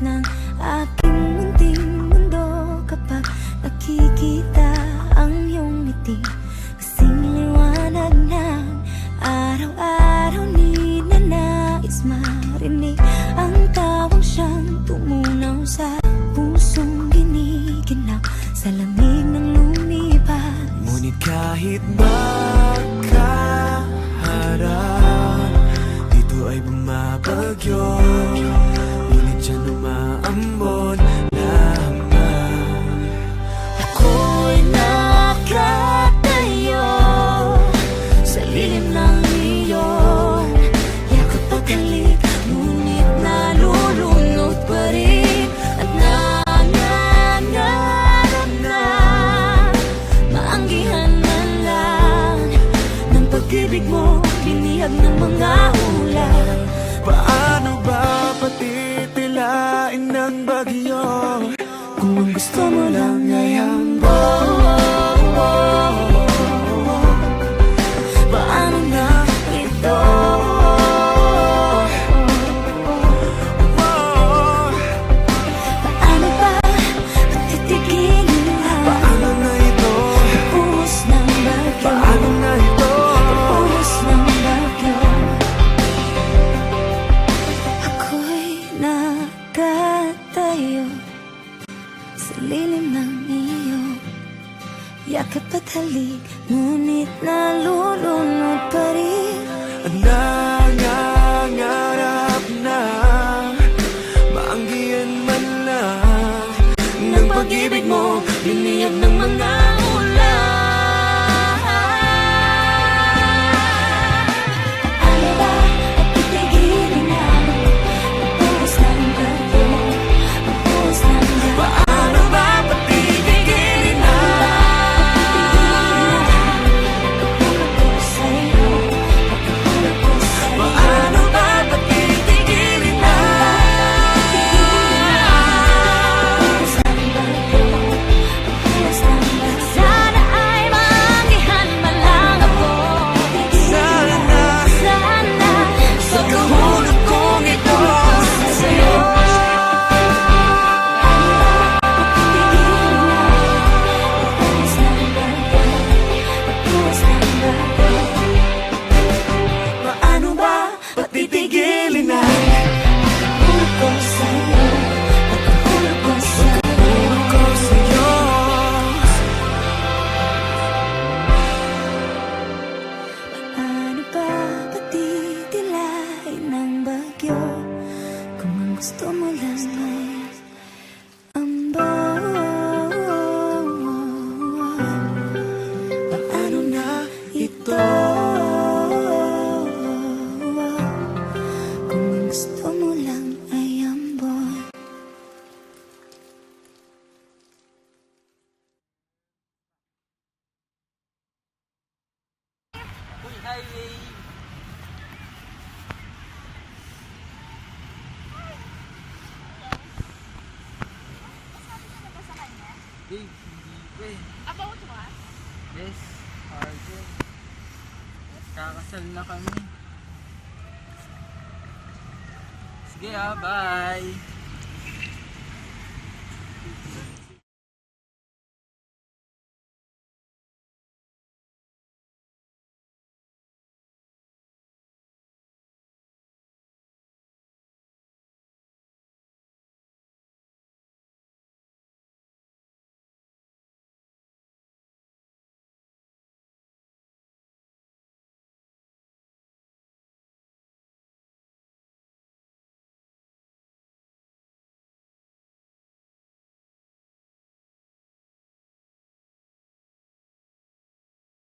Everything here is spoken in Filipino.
ng aking munting mundo kapag nakikita ang iyong ngiti. Kasing liwanag ng araw-araw, ni na nais marinig ang tawang siyang tumunaw sa pusong giniginap sa lamig ng lumipas. Ngunit kahit makaharap, dito ay bumabagyo, ngunit siya umaambon lamang. Ako'y nakatayo sa lilim ng iyong yakap at halik, ngunit nalulunod pa rin at nangangarap na maanggihan man lang ng pag-ibig mo, binihag ng mga ulan. Paano ba patitilain ng bagyo kung ang gusto mo lang ay ambon? Paano na ito? Paano ba patitigilin ang Paano na ito? buhos ng bagyo? Paano na ito? Buhos ng bagyo. Ako'y nakatayo sa lilim ng iyong yakap at halik, ngunit nalulunod pa rin. Nangangarap na maanggihan man lang ng pag-ibig mo, Biniyag ng mga ulan. Ano ba at titigilin na ang buhos ng bagyo? Ang buhos ng bagyo. Paano ba patitigilin na? Pagkukulang ko sa'yo, pagkukulang ko sa'yo. Paano ba patitigilin na? Buhos ng bagyo, buhos ng bagyo. Sana ay maanggihan man lang ako. Sana Sa kahulog kong ito sa'yo. Paano ba patitigilin na? Pagkakulog ko sa'yo. Paano ba patitilain ng bagyo kung ang gusto mo lang ay ambon? Paano na ito? Kung ang gusto mo lang ay ambon. About what? Yes, Arjen. Kakasal na kami. Sige bye!